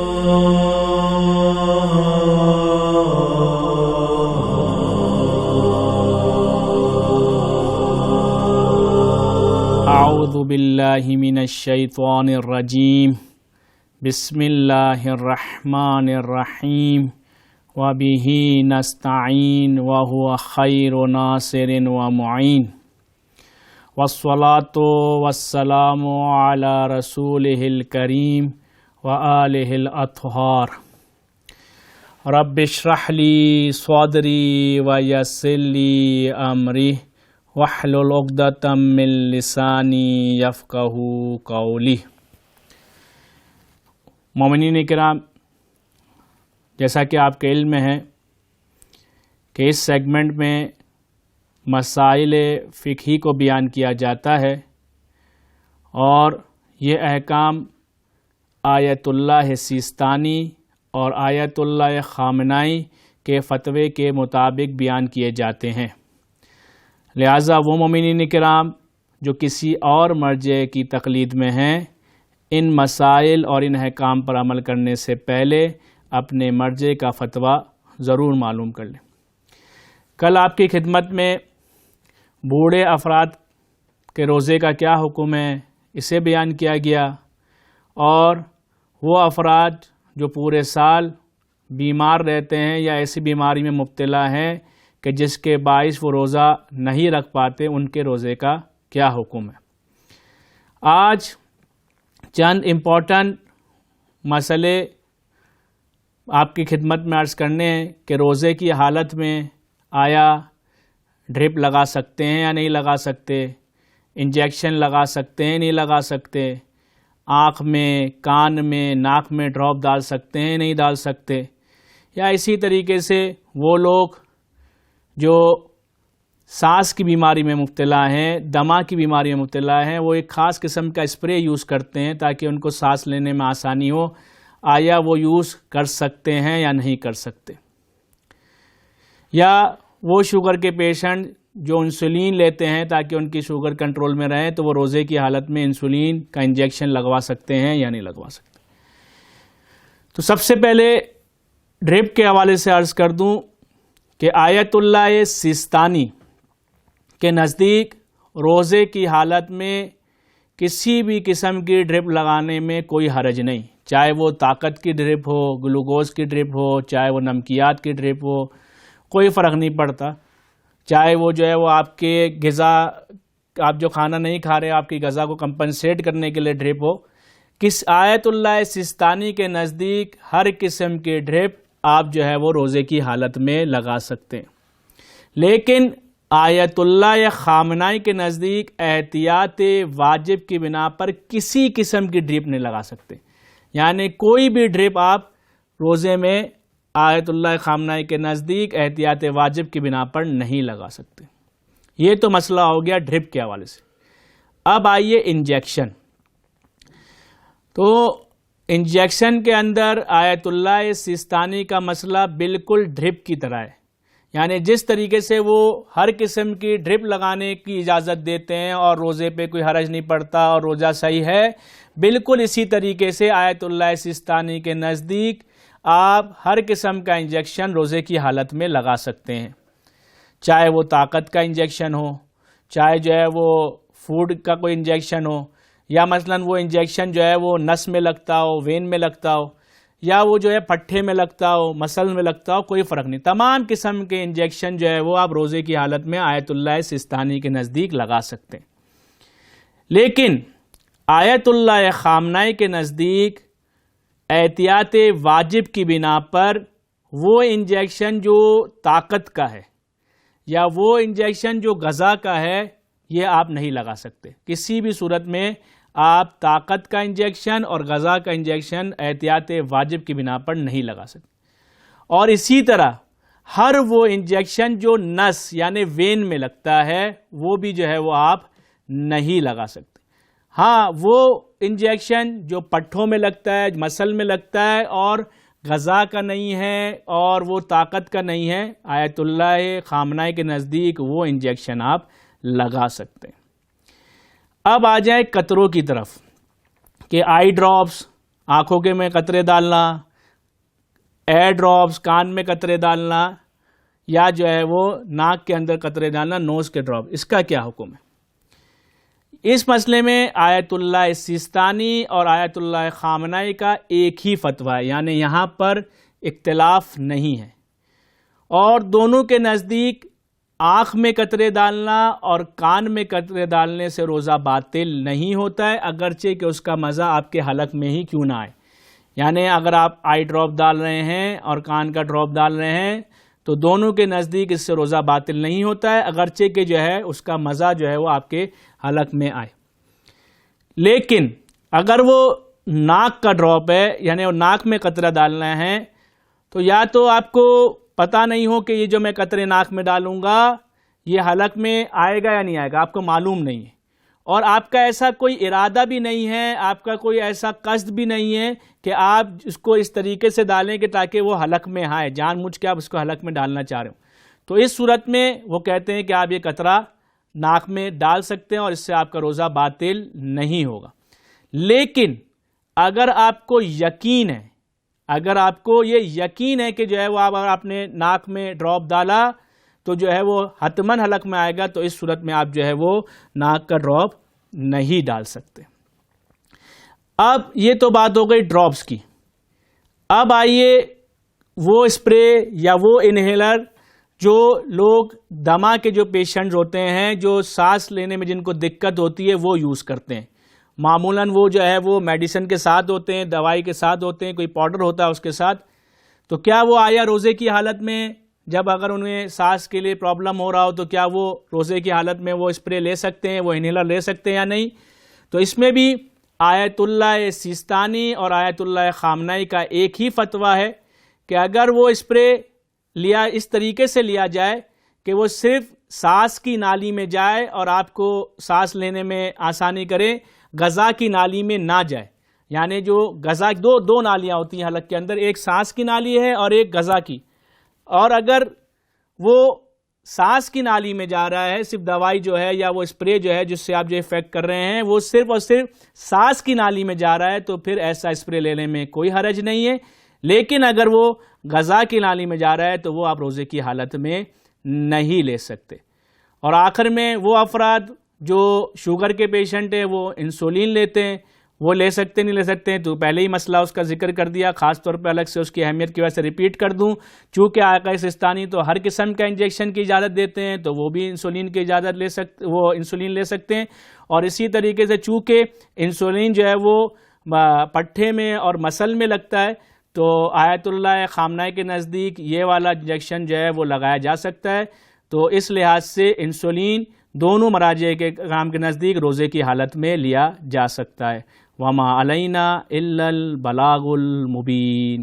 اعوذ باللہ من الشیطان الرجیم بسم اللہ الرحمن الرحیم وبہ نستعین وہو خیر ناصر ومعین والصلاة والسلام علی رسولہ الکریم وآلہ الاطہار رب اشرح لی صدری ویسر لی امری واحلل عقدۃ من لسانی یفقہوا قولی۔ مومنین کرام، جیسا کہ آپ کے علم میں ہے کہ اس سیگمنٹ میں مسائل فقہی کو بیان کیا جاتا ہے اور یہ احکام آیت اللہ سیستانی اور آیت اللہ خامنائی کے فتوے کے مطابق بیان کیے جاتے ہیں۔ لہٰذا وہ مومنین کرام جو کسی اور مرجع کی تقلید میں ہیں، ان مسائل اور ان احکام پر عمل کرنے سے پہلے اپنے مرجع کا فتویٰ ضرور معلوم کر لیں۔ کل آپ کی خدمت میں بوڑھے افراد کے روزے کا کیا حکم ہے اسے بیان کیا گیا، اور وہ افراد جو پورے سال بیمار رہتے ہیں یا ایسی بیماری میں مبتلا ہیں کہ جس کے باعث وہ روزہ نہیں رکھ پاتے، ان کے روزے کا کیا حکم ہے۔ آج چند امپورٹنٹ مسئلے آپ کی خدمت میں عرض کرنے ہیں کہ روزے کی حالت میں آیا ڈرپ لگا سکتے ہیں یا نہیں لگا سکتے، انجیکشن لگا سکتے ہیں نہیں لگا سکتے، آنکھ میں، کان میں، ناک میں ڈراپ ڈال سکتے ہیں نہیں ڈال سکتے، یا اسی طریقے سے وہ لوگ جو سانس کی بیماری میں مبتلا ہیں، دمہ کی بیماری میں مبتلا ہیں، وہ ایک خاص قسم کا اسپرے یوز کرتے ہیں تاکہ ان کو سانس لینے میں آسانی ہو، آیا وہ یوز کر سکتے ہیں یا نہیں کر سکتے۔ یا وہ شوگر کے پیشنٹ جو انسولین لیتے ہیں تاکہ ان کی شوگر کنٹرول میں رہے، تو وہ روزے کی حالت میں انسولین کا انجیکشن لگوا سکتے ہیں یا نہیں لگوا سکتے۔ تو سب سے پہلے ڈرپ کے حوالے سے عرض کر دوں کہ آیت اللہ سیستانی کے نزدیک روزے کی حالت میں کسی بھی قسم کی ڈرپ لگانے میں کوئی حرج نہیں، چاہے وہ طاقت کی ڈرپ ہو، گلوکوز کی ڈرپ ہو، چاہے وہ نمکیات کی ڈرپ ہو، کوئی فرق نہیں پڑتا، چاہے وہ جو ہے وہ آپ کے غذا، آپ جو کھانا نہیں کھا رہے آپ کی غذا کو کمپنسیٹ کرنے کے لیے ڈرپ ہو۔ کس آیت اللہ سیستانی کے نزدیک ہر قسم کی ڈرپ آپ جو ہے وہ روزے کی حالت میں لگا سکتے ہیں، لیکن آیت اللہ خامنائی کے نزدیک احتیاط واجب کی بنا پر کسی قسم کی ڈرپ نہیں لگا سکتے، یعنی کوئی بھی ڈرپ آپ روزے میں آیت اللہ خامنائی کے نزدیک احتیاط واجب کی بنا پر نہیں لگا سکتے۔ یہ تو مسئلہ ہو گیا ڈرپ کے حوالے سے۔ اب آئیے انجیکشن۔ تو انجیکشن کے اندر آیت اللہ سیستانی کا مسئلہ بالکل ڈرپ کی طرح ہے، یعنی جس طریقے سے وہ ہر قسم کی ڈرپ لگانے کی اجازت دیتے ہیں اور روزے پہ کوئی حرج نہیں پڑتا اور روزہ صحیح ہے، بالکل اسی طریقے سے آیت اللہ سیستانی کے نزدیک آپ ہر قسم کا انجیکشن روزے کی حالت میں لگا سکتے ہیں، چاہے وہ طاقت کا انجیکشن ہو، چاہے جو ہے وہ فوڈ کا کوئی انجیکشن ہو، یا مثلا وہ انجیکشن جو ہے وہ نس میں لگتا ہو، وین میں لگتا ہو، یا وہ جو ہے پٹھے میں لگتا ہو، مسل میں لگتا ہو، کوئی فرق نہیں، تمام قسم کے انجیکشن جو ہے وہ آپ روزے کی حالت میں آیت اللہ سیستانی کے نزدیک لگا سکتے ہیں۔ لیکن آیت اللہ خامنائی کے نزدیک احتیاط واجب کی بنا پر وہ انجیکشن جو طاقت کا ہے یا وہ انجیکشن جو غذا کا ہے، یہ آپ نہیں لگا سکتے۔ کسی بھی صورت میں آپ طاقت کا انجیکشن اور غذا کا انجیکشن احتیاط واجب کی بنا پر نہیں لگا سکتے۔ اور اسی طرح ہر وہ انجیکشن جو نس یعنی وین میں لگتا ہے، وہ بھی جو ہے وہ آپ نہیں لگا سکتے۔ ہاں، وہ انجیکشن جو پٹھوں میں لگتا ہے، مسل میں لگتا ہے اور غذا کا نہیں ہے اور وہ طاقت کا نہیں ہے، آیت اللہ خامنائی کے نزدیک وہ انجیکشن آپ لگا سکتے ہیں۔ اب آ جائیں قطروں کی طرف کہ آئی ڈراپس، آنکھوں کے میں قطرے ڈالنا، ایئر ڈراپس کان میں قطرے ڈالنا، یا جو ہے وہ ناک کے اندر قطرے ڈالنا، نوز کے ڈراپ، اس کا کیا حکم ہے؟ اس مسئلے میں آیت اللہ سیستانی اور آیت اللہ خامنائی کا ایک ہی فتویٰ ہے، یعنی یہاں پر اختلاف نہیں ہے، اور دونوں کے نزدیک آنکھ میں قطرے ڈالنا اور کان میں قطرے ڈالنے سے روزہ باطل نہیں ہوتا ہے، اگرچہ کہ اس کا مزہ آپ کے حلق میں ہی کیوں نہ آئے۔ یعنی اگر آپ آئی ڈراپ ڈال رہے ہیں اور کان کا ڈراپ ڈال رہے ہیں تو دونوں کے نزدیک اس سے روزہ باطل نہیں ہوتا ہے، اگرچہ کہ جو ہے اس کا مزہ جو ہے وہ آپ کے حلق میں آئے۔ لیکن اگر وہ ناک کا ڈراپ ہے، یعنی وہ ناک میں قطرہ ڈالنا ہے، تو یا تو آپ کو پتہ نہیں ہو کہ یہ جو میں قطرے ناک میں ڈالوں گا یہ حلق میں آئے گا یا نہیں آئے گا، آپ کو معلوم نہیں ہے، اور آپ کا ایسا کوئی ارادہ بھی نہیں ہے، آپ کا کوئی ایسا قصد بھی نہیں ہے کہ آپ اس کو اس طریقے سے ڈالیں کہ تاکہ وہ حلق میں آئے، جان بوجھ کے آپ اس کو حلق میں ڈالنا چاہ رہے ہو، تو اس صورت میں وہ کہتے ہیں کہ آپ یہ قطرہ ناک میں ڈال سکتے ہیں اور اس سے آپ کا روزہ باطل نہیں ہوگا۔ لیکن اگر آپ کو یقین ہے، اگر آپ کو یہ یقین ہے کہ جو ہے وہ آپ نے ناک میں ڈراپ ڈالا تو جو ہے وہ حتماً حلق میں آئے گا، تو اس صورت میں آپ جو ہے وہ ناک کا ڈراپ نہیں ڈال سکتے۔ اب یہ تو بات ہو گئی ڈراپس کی۔ اب آئیے وہ اسپرے یا وہ انہیلر جو لوگ دمہ کے جو پیشنٹ ہوتے ہیں، جو سانس لینے میں جن کو دقت ہوتی ہے، وہ یوز کرتے ہیں۔ معمولاً وہ جو ہے وہ میڈیسن کے ساتھ ہوتے ہیں، دوائی کے ساتھ ہوتے ہیں، کوئی پاؤڈر ہوتا ہے اس کے ساتھ، تو کیا وہ آیا روزے کی حالت میں جب اگر انہیں سانس کے لیے پرابلم ہو رہا ہو تو کیا وہ روزے کی حالت میں وہ اسپرے لے سکتے ہیں، وہ انہیلر لے سکتے ہیں یا نہیں؟ تو اس میں بھی آیت اللہ سیستانی اور آیت اللہ خامنائی کا ایک ہی فتویٰ ہے کہ اگر وہ اسپرے لیا اس طریقے سے لیا جائے کہ وہ صرف سانس کی نالی میں جائے اور آپ کو سانس لینے میں آسانی کرے، غذا کی نالی میں نہ جائے، یعنی جو غذا دو نالیاں ہوتی ہیں حلق کے اندر، ایک سانس کی نالی ہے اور ایک غذا کی، اور اگر وہ سانس کی نالی میں جا رہا ہے، صرف دوائی جو ہے یا وہ اسپرے جو ہے جس سے آپ جو افیکٹ کر رہے ہیں وہ صرف اور صرف سانس کی نالی میں جا رہا ہے، تو پھر ایسا اسپرے لینے میں کوئی حرج نہیں ہے۔ لیکن اگر وہ غذا کی نالی میں جا رہا ہے تو وہ آپ روزے کی حالت میں نہیں لے سکتے۔ اور آخر میں وہ افراد جو شوگر کے پیشنٹ ہیں، وہ انسولین لیتے ہیں، وہ لے سکتے نہیں لے سکتے، تو پہلے ہی مسئلہ اس کا ذکر کر دیا، خاص طور پہ الگ سے اس کی اہمیت کی وجہ سے ریپیٹ کر دوں، چونکہ آقا سیستانی تو ہر قسم کا انجیکشن کی اجازت دیتے ہیں، تو وہ بھی انسولین کی اجازت وہ انسولین لے سکتے ہیں۔ اور اسی طریقے سے چونکہ انسولین جو ہے وہ پٹھے میں اور مسل میں لگتا ہے، تو آیت اللہ خامنائی کے نزدیک یہ والا انجیکشن جو ہے وہ لگایا جا سکتا ہے، تو اس لحاظ سے انسولین دونوں مراجع کے کام کے نزدیک روزے کی حالت میں لیا جا سکتا ہے۔ وما علینا الا البلاغ المبین۔